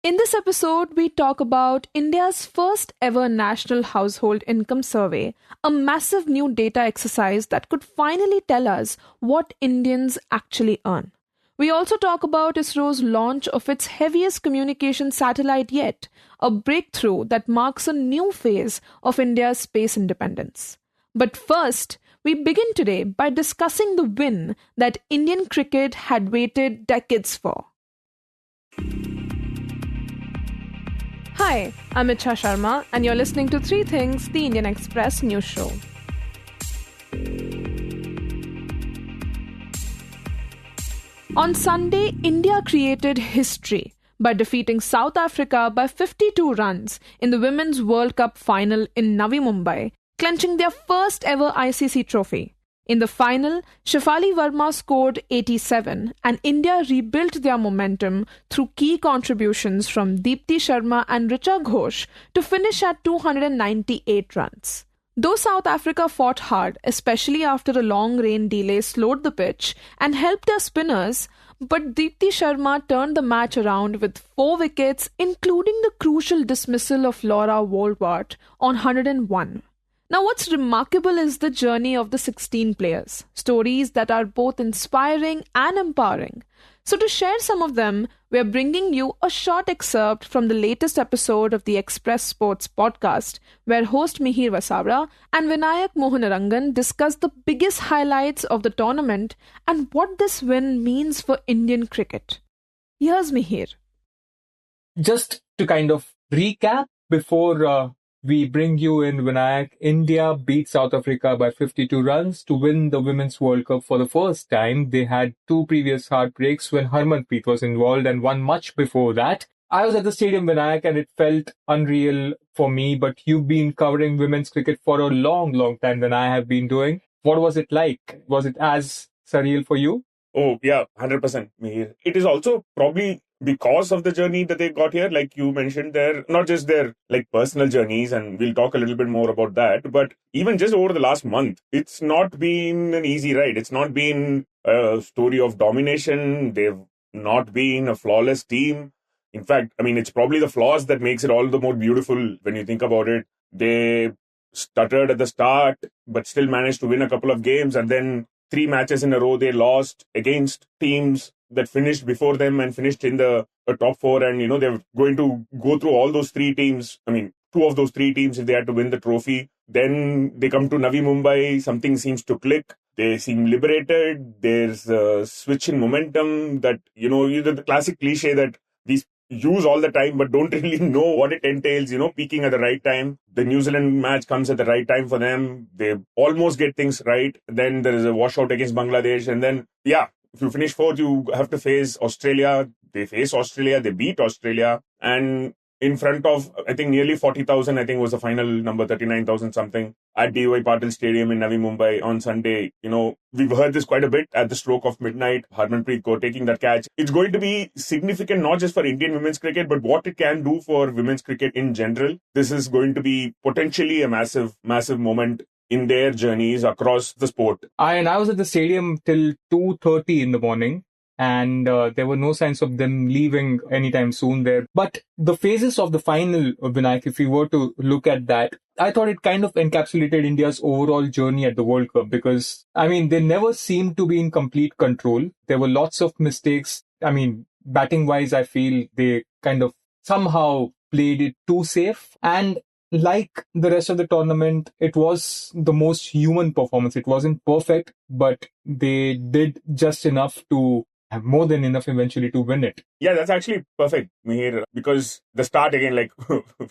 In this episode, we talk about India's first ever national household income survey, a massive new data exercise that could finally tell us what Indians actually earn. We also talk about ISRO's launch of its heaviest communication satellite yet, a breakthrough that marks a new phase of India's space independence. But first, we begin today by discussing the win that Indian cricket had waited decades for. Hi, I'm Ichha Sharma, and you're listening to Three Things, the Indian Express news show. On Sunday, India created history by defeating South Africa by 52 runs in the Women's World Cup final in Navi Mumbai, clinching their first ever ICC trophy. In the final, Shefali Verma scored 87 and India rebuilt their momentum through key contributions from Deepti Sharma and Richa Ghosh to finish at 298 runs. Though South Africa fought hard, especially after a long rain delay slowed the pitch and helped their spinners, but Deepti Sharma turned the match around with 4 wickets, including the crucial dismissal of Laura Wohlwart on 101. Now, what's remarkable is the journey of the 16 players, stories that are both inspiring and empowering. So to share some of them, we're bringing you a short excerpt from the latest episode of the Express Sports podcast, where host Mihir Vasavda and Vinayakk Mohanarangan discuss the biggest highlights of the tournament and what this win means for Indian cricket. Here's Mihir. Just to kind of recap before we bring you in, Vinayakk, India beat South Africa by 52 runs to win the Women's World Cup for the first time. They had 2 previous heartbreaks when Harmanpreet was involved and one much before that. I was at the stadium, Vinayakk, and it felt unreal for me, but you've been covering women's cricket for a long, long time than I have been doing. What was it like? Was it as surreal for you? Oh, yeah, 100%, Mihir. It is also probably because of the journey that they got here, like you mentioned there, not just their personal journeys, and we'll talk a little bit more about that, but even just over the last month, it's not been an easy ride. It's not been a story of domination. They've not been a flawless team. In fact, it's probably the flaws that makes it all the more beautiful when you think about it. They stuttered at the start, but still managed to win a couple of games, and then 3 matches in a row they lost against teams that finished before them and finished in the top 4. And, they're going to go through all those 3 teams. 2 of those 3 teams if they had to win the trophy. Then they come to Navi Mumbai. Something seems to click. They seem liberated. There's a switch in momentum that, the classic cliche that these use all the time but don't really know what it entails, peaking at the right time. The New Zealand match comes at the right time for them. They almost get things right. Then there is a washout against Bangladesh. And then, if you finish 4th, you have to face Australia. They face Australia. They beat Australia. And in front of, I think, nearly 40,000, I think was the final number, 39,000 something, at D.Y. Patil Stadium in Navi Mumbai on Sunday. We've heard this quite a bit at the stroke of midnight. Harmanpreet Kaur taking that catch. It's going to be significant, not just for Indian women's cricket, but what it can do for women's cricket in general. This is going to be potentially a massive, massive moment in their journeys across the sport. I was at the stadium till 2:30 in the morning, and there were no signs of them leaving anytime soon there. But the phases of the final, Vinayakk, if we were to look at that, I thought it kind of encapsulated India's overall journey at the World Cup because, they never seemed to be in complete control. There were lots of mistakes. Batting-wise, I feel they kind of somehow played it too safe. And like the rest of the tournament, it was the most human performance. It wasn't perfect, but they did just enough to have more than enough eventually to win it. Yeah, that's actually perfect, Mihir, because the start again, like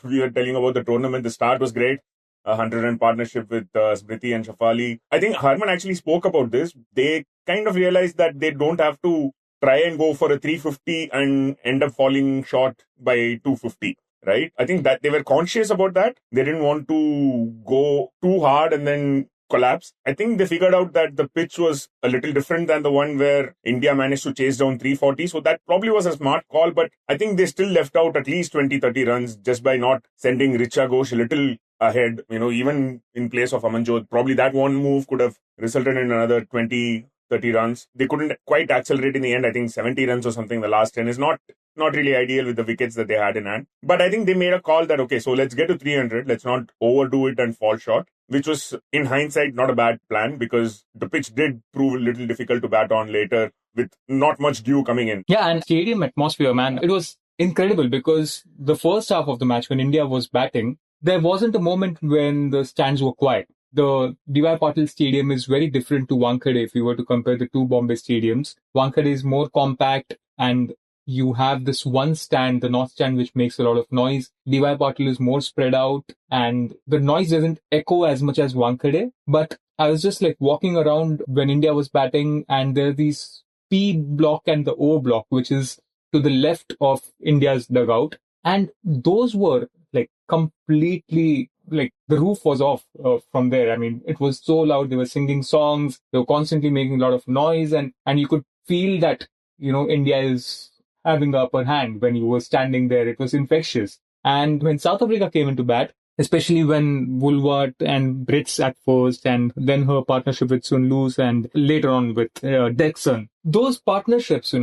we were telling about the tournament, the start was great. A 100-run partnership with Smriti and Shefali. I think Harman actually spoke about this. They kind of realized that they don't have to try and go for a 350 and end up falling short by 250. Right? I think that they were conscious about that. They didn't want to go too hard and then collapse. I think they figured out that the pitch was a little different than the one where India managed to chase down 340. So that probably was a smart call, but I think they still left out at least 20-30 runs just by not sending Richa Ghosh a little ahead, even in place of Amanjot. Probably that one move could have resulted in another 20 30 runs. They couldn't quite accelerate in the end. I think 70 runs or something. The last 10 is not really ideal with the wickets that they had in hand. But I think they made a call that, okay, so let's get to 300. Let's not overdo it and fall short, which was, in hindsight, not a bad plan because the pitch did prove a little difficult to bat on later with not much dew coming in. Yeah, and stadium atmosphere, man, it was incredible because the first half of the match when India was batting, there wasn't a moment when the stands were quiet. The D.Y. Patil Stadium is very different to Wankhede if you were to compare the two Bombay stadiums. Wankhede is more compact and you have this one stand, the north stand, which makes a lot of noise. D.Y. Patil is more spread out and the noise doesn't echo as much as Wankhede. But I was just like walking around when India was batting and there are these P block and the O block, which is to the left of India's dugout. And those were like completely, like the roof was off from there. I mean, it was so loud. They were singing songs. They were constantly making a lot of noise. And you could feel that, India is having the upper hand when you were standing there. It was infectious. And when South Africa came into bat, especially when Woolward and Brits at first, and then her partnership with Sun Loose, and later on with Dexon. Those partnerships,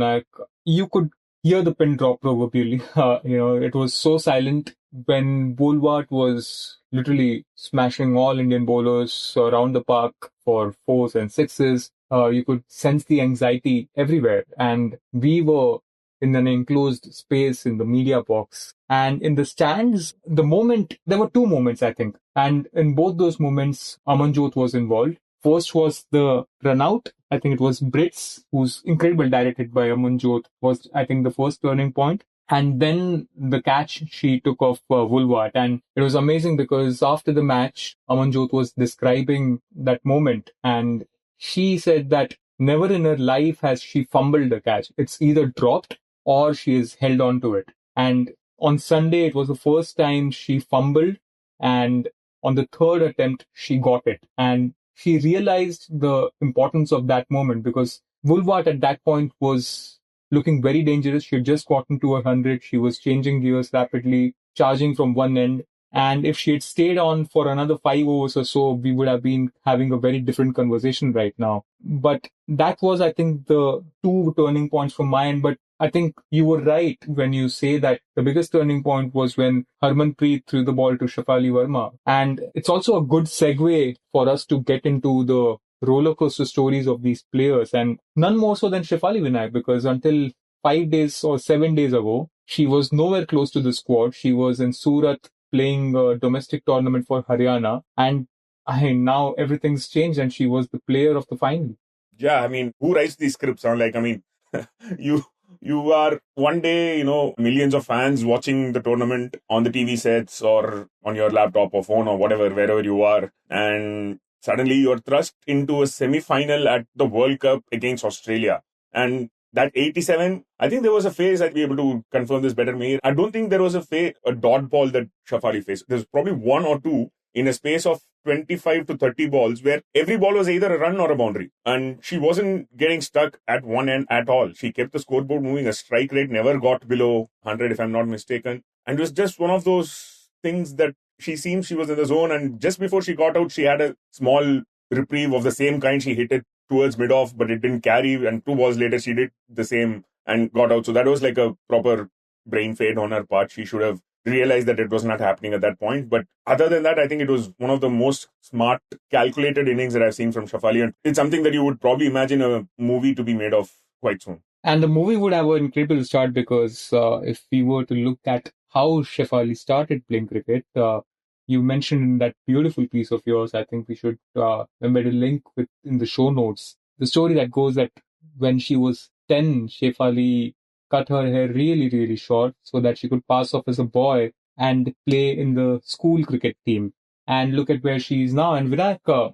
you could hear the pin drop proverbially. It was so silent when Woolward was literally smashing all Indian bowlers around the park for fours and sixes. You could sense the anxiety everywhere. And we were in an enclosed space in the media box. And in the stands, there were two moments, I think. And in both those moments, Amanjot was involved. First was the run out. I think it was Brits, whose incredible direct hit by Amanjot was, I think, the first turning point. And then the catch she took off Woolward. And it was amazing because after the match, Amanjot was describing that moment. And she said that never in her life has she fumbled a catch. It's either dropped or she has held on to it. And on Sunday, it was the first time she fumbled. And on the third attempt, she got it. And she realized the importance of that moment because Woolward at that point was looking very dangerous. She had just gotten to 100. She was changing gears rapidly, charging from one end. And if she had stayed on for another 5 overs or so, we would have been having a very different conversation right now. But that was, I think, the two turning points from my end. But I think you were right when you say that the biggest turning point was when Harmanpreet threw the ball to Shafali Verma. And it's also a good segue for us to get into the roller coaster stories of these players. And none more so than Shefali Vinayakk, because until 5 days or 7 days ago, she was nowhere close to the squad. She was in Surat playing a domestic tournament for Haryana. And now everything's changed and she was the player of the final. Yeah, I mean, who writes these scripts? You are one day, millions of fans watching the tournament on the TV sets or on your laptop or phone or whatever, wherever you are. And suddenly you're thrust into a semi-final at the World Cup against Australia. And that 87, I think there was a phase, I'd be able to confirm this better, Mihir. I don't think there was a dot ball that Shafali faced. There's probably one or two in a space of 25 to 30 balls where every ball was either a run or a boundary. And she wasn't getting stuck at one end at all. She kept the scoreboard moving. A strike rate never got below 100, if I'm not mistaken. And it was just one of those things that she seemed she was in the zone. And just before she got out, she had a small reprieve of the same kind. She hit it towards mid-off, but it didn't carry. And 2 balls later, she did the same and got out. So that was like a proper brain fade on her part. She should have realized that it was not happening at that point. But other than that, I think it was one of the most smart, calculated innings that I've seen from Shafali. And it's something that you would probably imagine a movie to be made of quite soon. And the movie would have an incredible start because if we were to look at how Shefali started playing cricket, you mentioned in that beautiful piece of yours, I think we should embed a link in the show notes. The story that goes that when she was 10, Shefali cut her hair really, really short so that she could pass off as a boy and play in the school cricket team. And look at where she is now. And Vinayakk,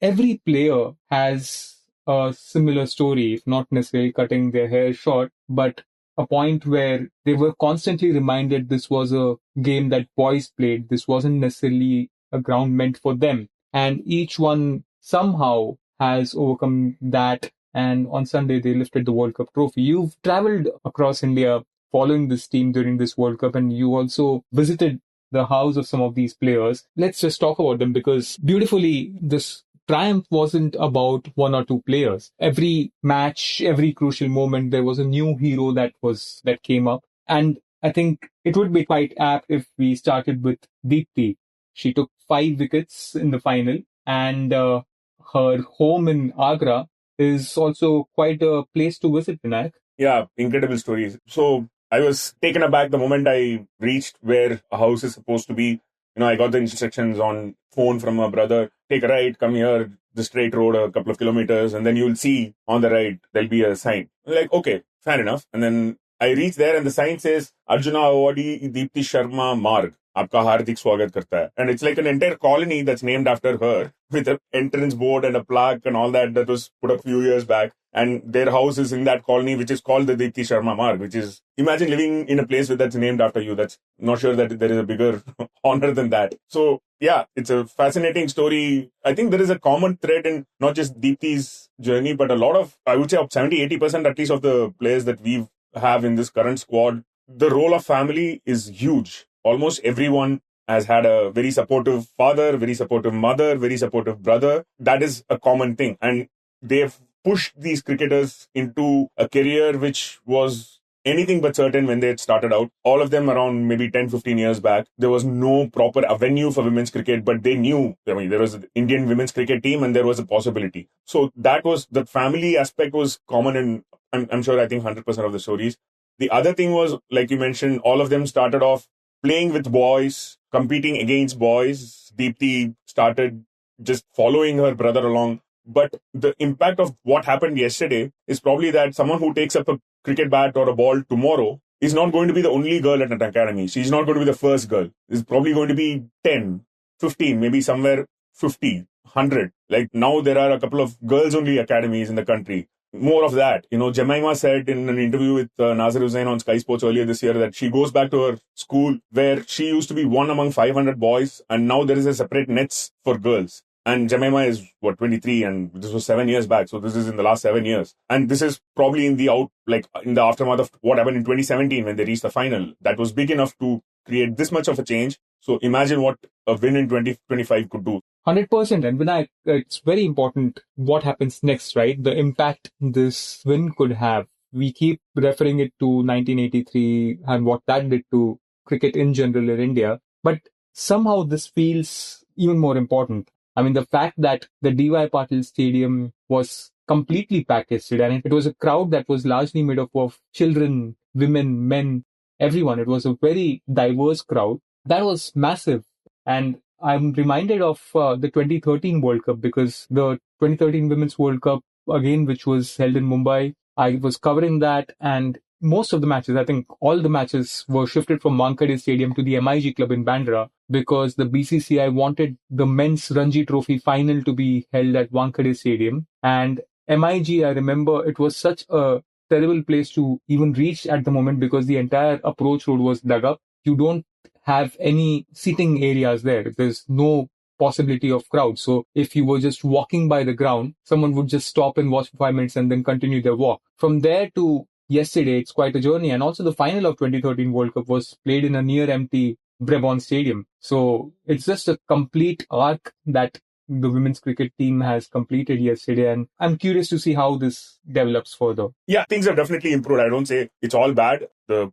every player has a similar story, if not necessarily cutting their hair short, but a point where they were constantly reminded this was a game that boys played. This wasn't necessarily a ground meant for them. And each one somehow has overcome that. And on Sunday, they lifted the World Cup trophy. You've traveled across India following this team during this World Cup, and you also visited the house of some of these players. Let's just talk about them because beautifully, this triumph wasn't about one or two players. Every match, every crucial moment, there was a new hero that came up. And I think it would be quite apt if we started with Deepti. She took 5 wickets in the final, and her home in Agra is also quite a place to visit, Vinayak. Yeah, incredible stories. So I was taken aback the moment I reached where a house is supposed to be. I got the instructions on phone from my brother. Take a right, come here, the straight road a couple of kilometers, and then you'll see on the right, there'll be a sign. I'm like, okay, fair enough. And then I reach there and the sign says, Arjuna Awadi Deepti Sharma Marg. Aapka hardik swagat karta hai. And it's like an entire colony that's named after her with an entrance board and a plaque and all that was put up a few years back. And their house is in that colony, which is called the Deepti Sharma Marg, which is, imagine living in a place that's named after you. That's not sure that there is a bigger honor than that. So yeah, it's a fascinating story. I think there is a common thread in not just Deepti's journey, but a lot of, I would say 70-80% at least of the players that we have in this current squad. The role of family is huge. Almost everyone has had a very supportive father, very supportive mother, very supportive brother. That is a common thing. And they've pushed these cricketers into a career which was anything but certain when they had started out. All of them around maybe 10-15 years back. There was no proper avenue for women's cricket, but they knew, there was an Indian women's cricket team and there was a possibility. So that was, the family aspect was common in, I'm sure, I think 100% of the stories. The other thing was, like you mentioned, all of them started off playing with boys, competing against boys. Deepti started just following her brother along. But the impact of what happened yesterday is probably that someone who takes up a cricket bat or a ball tomorrow is not going to be the only girl at an academy. She's not going to be the first girl. It's probably going to be 10, 15, maybe somewhere 50, 100. Like now there are a couple of girls-only academies in the country. More of that. Jemima said in an interview with Nazir Hussain on Sky Sports earlier this year that she goes back to her school where she used to be one among 500 boys and now there is a separate nets for girls. And Jemima is, 23, and this was 7 years back. So this is in the last 7 years. And this is probably in the aftermath of what happened in 2017 when they reached the final. That was big enough to create this much of a change. So imagine what a win in 2025 could do. 100%. And Vinayakk, it's very important what happens next, right? The impact this win could have. We keep referring it to 1983 and what that did to cricket in general in India. But somehow this feels even more important. I mean, the fact that the D.Y. Patil Stadium was completely packed yesterday, and it was a crowd that was largely made up of children, women, men, everyone. It was a very diverse crowd. That was massive. And I'm reminded of the 2013 World Cup, because the 2013 Women's World Cup, again, which was held in Mumbai, I was covering that, and most of the matches, I think all the matches were shifted from Wankhede Stadium to the MIG Club in Bandra because the BCCI wanted the men's Ranji Trophy final to be held at Wankhede Stadium. And MIG, I remember, it was such a terrible place to even reach at the moment because the entire approach road was dug up. You don't have any seating areas there. There's no possibility of crowd. So if you were just walking by the ground, someone would just stop and watch for 5 minutes and then continue their walk. From there to yesterday, it's quite a journey. And also the final of 2013 World Cup was played in a near empty Brabant Stadium. So it's just a complete arc that the women's cricket team has completed yesterday. And I'm curious to see how this develops further. Yeah, things have definitely improved. I don't say it's all bad. The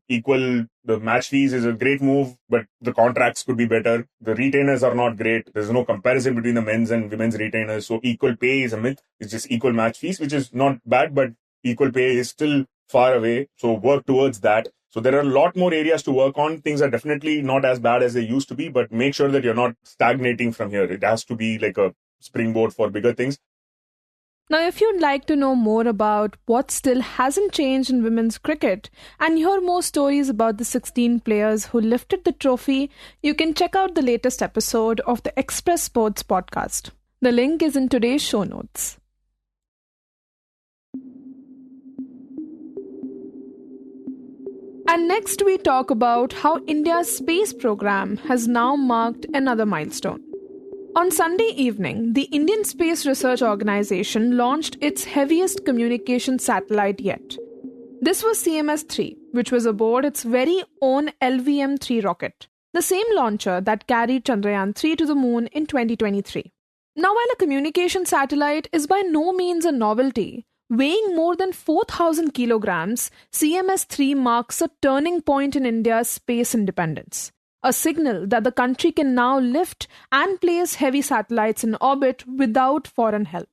match fees is a great move, but the contracts could be better. The retainers are not great. There's no comparison between the men's and women's retainers. So equal pay is a myth. It's just equal match fees, which is not bad, but equal pay is still far away. So work towards that. So there are a lot more areas to work on. Things are definitely not as bad as they used to be, but make sure that you're not stagnating from here. It has to be like a springboard for bigger things. Now, if you'd like to know more about what still hasn't changed in women's cricket and hear more stories about the 16 players who lifted the trophy, you can check out the latest episode of the Express Sports podcast. The link is in today's show notes. And next we talk about how India's space program has now marked another milestone. On Sunday evening, the Indian Space Research Organisation launched its heaviest communication satellite yet. This was CMS-3, which was aboard its very own LVM-3 rocket, the same launcher that carried Chandrayaan-3 to the moon in 2023. Now, while a communication satellite is by no means a novelty, weighing more than 4,000 kilograms, CMS-3 marks a turning point in India's space independence. A signal that the country can now lift and place heavy satellites in orbit without foreign help.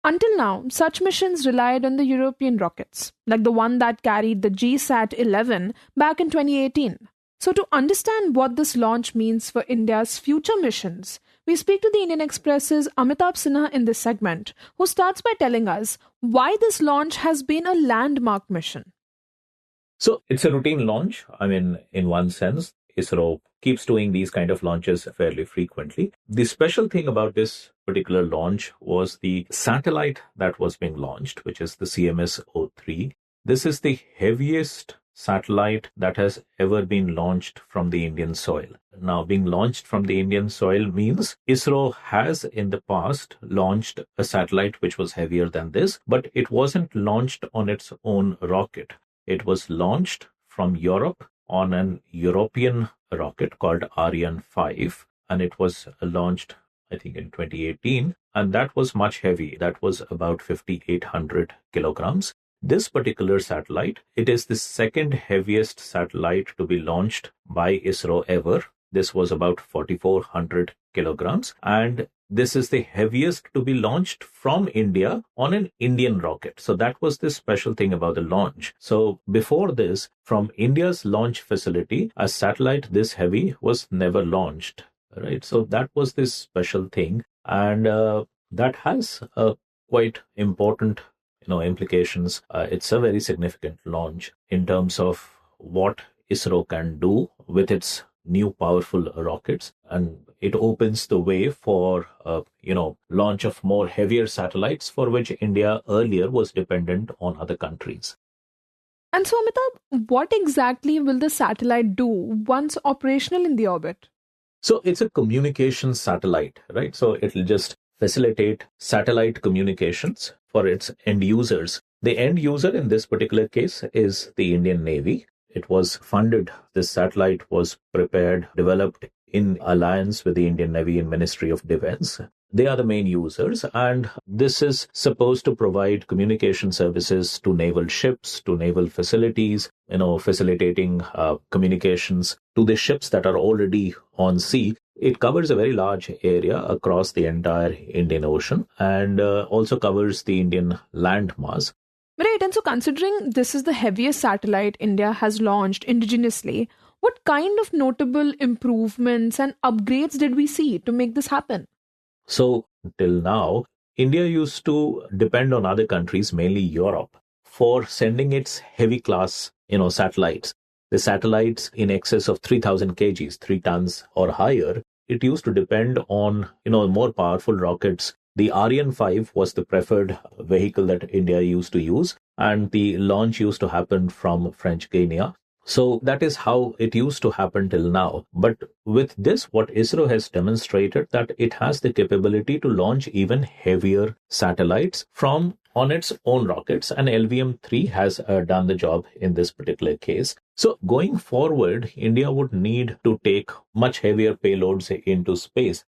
Until now, such missions relied on the European rockets, like the one that carried the GSAT-11 back in 2018. So to understand what this launch means for India's future missions, we speak to the Indian Express's Amitabh Sinha in this segment, who starts by telling us why this launch has been a landmark mission. So it's a routine launch. I mean, in one sense, ISRO keeps doing these kind of launches fairly frequently. The special thing about this particular launch was the satellite that was being launched, which is the CMS-03. This is the heaviest satellite that has ever been launched from the Indian soil. Now, being launched from the Indian soil means ISRO has in the past launched a satellite which was heavier than this, but it wasn't launched on its own rocket. It was launched from Europe on an European rocket called Ariane 5, and it was launched, I think, in 2018, and that was much heavy. That was about 5,800 kilograms. This particular satellite, it is the second heaviest satellite to be launched by ISRO ever. This was about 4,400 kilograms, and this is the heaviest to be launched from India on an Indian rocket. So that was the special thing about the launch. So before this, from India's launch facility, a satellite this heavy was never launched, right? So that was this special thing, and that has quite important implications. It's a very significant launch in terms of what ISRO can do with its new powerful rockets, and it opens the way for launch of more heavier satellites for which India earlier was dependent on other countries. And so, Amitabh, what exactly will the satellite do once operational in the orbit? So it's a communication satellite, right? So it'll just facilitate satellite communications for its end users. The end user in this particular case is the Indian Navy. It was funded, this satellite was prepared, developed in alliance with the Indian Navy and Ministry of Defense. They are the main users, and this is supposed to provide communication services to naval ships, to naval facilities, facilitating communications to the ships that are already on sea. It covers a very large area across the entire Indian Ocean, and also covers the Indian land mass. Right, and so considering this is the heaviest satellite India has launched indigenously, what kind of notable improvements and upgrades did we see to make this happen? So, till now, India used to depend on other countries, mainly Europe, for sending its heavy class, satellites. The satellites in excess of 3,000 kgs, 3 tons or higher, it used to depend on, more powerful rockets. The Ariane 5 was the preferred vehicle that India used to use, and the launch used to happen from French Guiana. So that is how it used to happen till now. But with this, what ISRO has demonstrated that it has the capability to launch even heavier satellites from on its own rockets, and LVM-3 has done the job in this particular case. So going forward, India would need to take much heavier payloads into space.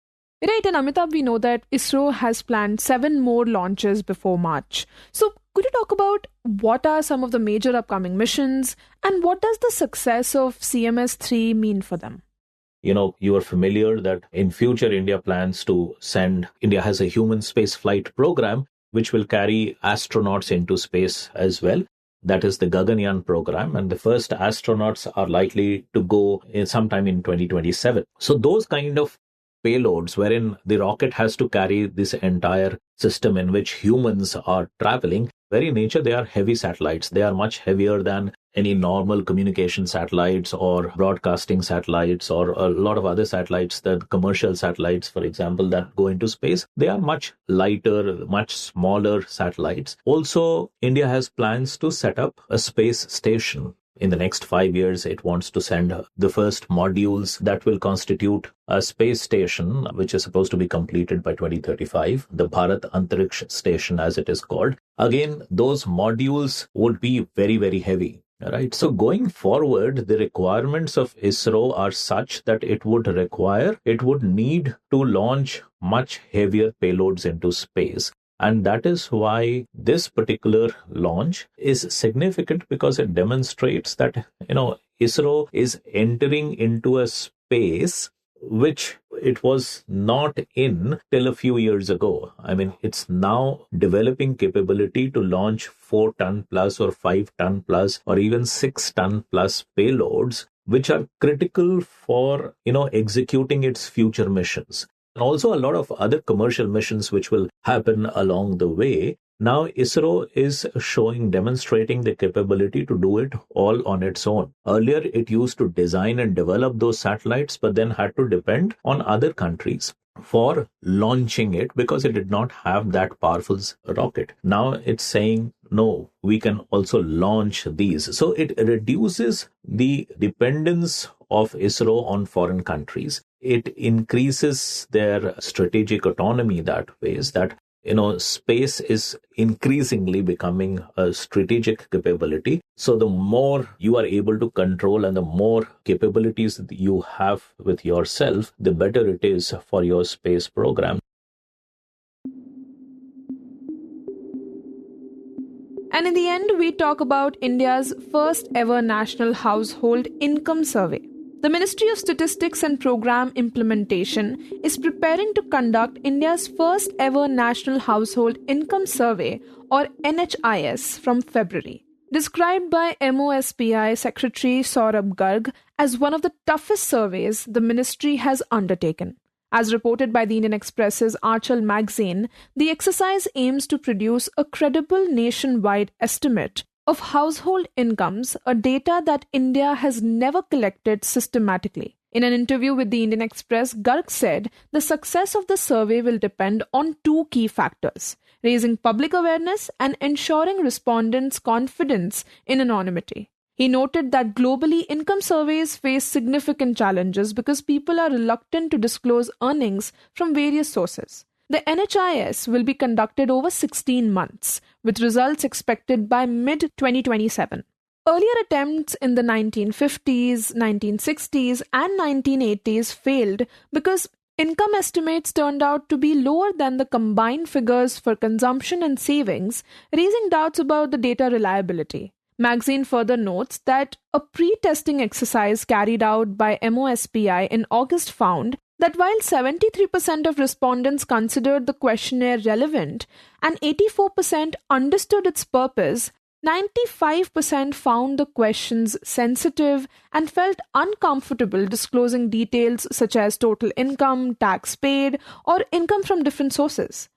Right, and Amitabh, we know that ISRO has planned 7 more launches before March. So could you talk about what are some of the major upcoming missions, and what does the success of CMS-3 mean for them? You are familiar that in future India has a human space flight program which will carry astronauts into space as well. That is the Gaganyaan program, and the first astronauts are likely to go sometime in 2027. So those kind of payloads wherein the rocket has to carry this entire system in which humans are traveling, very nature, they are heavy satellites. They are much heavier than any normal communication satellites or broadcasting satellites or a lot of other satellites, the commercial satellites, for example, that go into space. They are much lighter, much smaller satellites. Also, India has plans to set up a space station. In the next 5 years, it wants to send the first modules that will constitute a space station, which is supposed to be completed by 2035, the Bharat Antariksh Station, as it is called. Again, those modules would be very, very heavy. Right. So going forward, the requirements of ISRO are such that it would need to launch much heavier payloads into space. And that is why this particular launch is significant, because it demonstrates that, ISRO is entering into a space which it was not in till a few years ago. I mean, it's now developing capability to launch 4-ton plus or 5-ton plus or even 6-ton plus payloads, which are critical for, executing its future missions. And also a lot of other commercial missions which will happen along the way. Now, ISRO is demonstrating the capability to do it all on its own. Earlier, it used to design and develop those satellites, but then had to depend on other countries for launching it because it did not have that powerful rocket. Now it's saying, no, we can also launch these. So it reduces the dependence of ISRO on foreign countries. It increases their strategic autonomy that way, is that space is increasingly becoming a strategic capability. So the more you are able to control and the more capabilities that you have with yourself, the better it is for your space program. And in the end, we talk about India's first ever National Household Income Survey. The Ministry of Statistics and Program Implementation is preparing to conduct India's first ever National Household Income Survey, or NHIS, from February. Described by MOSPI Secretary Saurabh Garg as one of the toughest surveys the ministry has undertaken. As reported by the Indian Express's Archal magazine, the exercise aims to produce a credible nationwide estimate of household incomes, a data that India has never collected systematically. In an interview with the Indian Express, Garg said the success of the survey will depend on two key factors: raising public awareness and ensuring respondents' confidence in anonymity. He noted that globally, income surveys face significant challenges because people are reluctant to disclose earnings from various sources. The NHIS will be conducted over 16 months, with results expected by mid-2027. Earlier attempts in the 1950s, 1960s, and 1980s failed because income estimates turned out to be lower than the combined figures for consumption and savings, raising doubts about the data reliability. Magazine further notes that a pre-testing exercise carried out by MOSPI in August found that while 73% of respondents considered the questionnaire relevant and 84% understood its purpose, 95% found the questions sensitive and felt uncomfortable disclosing details such as total income, tax paid, or income from different sources.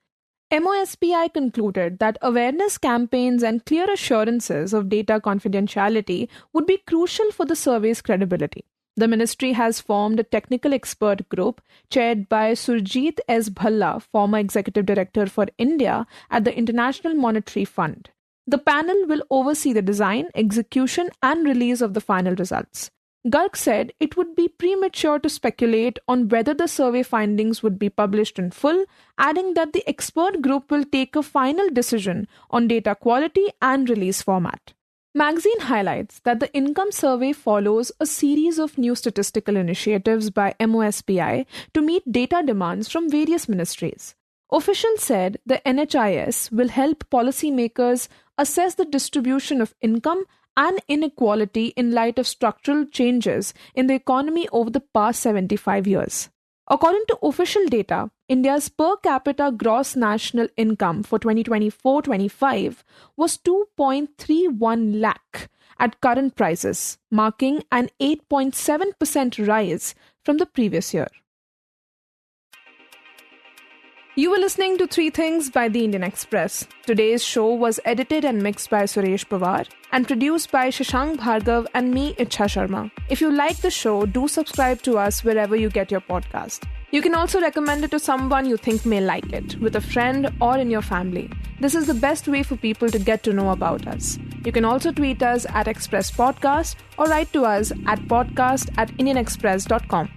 MOSPI concluded that awareness campaigns and clear assurances of data confidentiality would be crucial for the survey's credibility. The ministry has formed a technical expert group chaired by Surjit S. Bhalla, former executive director for India at the International Monetary Fund. The panel will oversee the design, execution, and release of the final results. Garg said it would be premature to speculate on whether the survey findings would be published in full, adding that the expert group will take a final decision on data quality and release format. Magazine highlights that the income survey follows a series of new statistical initiatives by MOSPI to meet data demands from various ministries. Officials said the NHIS will help policymakers assess the distribution of income and inequality in light of structural changes in the economy over the past 75 years. According to official data, India's per capita gross national income for 2024-25 was 2.31 lakh at current prices, marking an 8.7% rise from the previous year. You were listening to Three Things by the Indian Express. Today's show was edited and mixed by Suresh Pawar and produced by Shashank, Bhargava and me, Ichha Sharma. If you like the show, do subscribe to us wherever you get your podcast. You can also recommend it to someone you think may like it, with a friend or in your family. This is the best way for people to get to know about us. You can also tweet us at Express Podcast or write to us at podcast@indianexpress.com.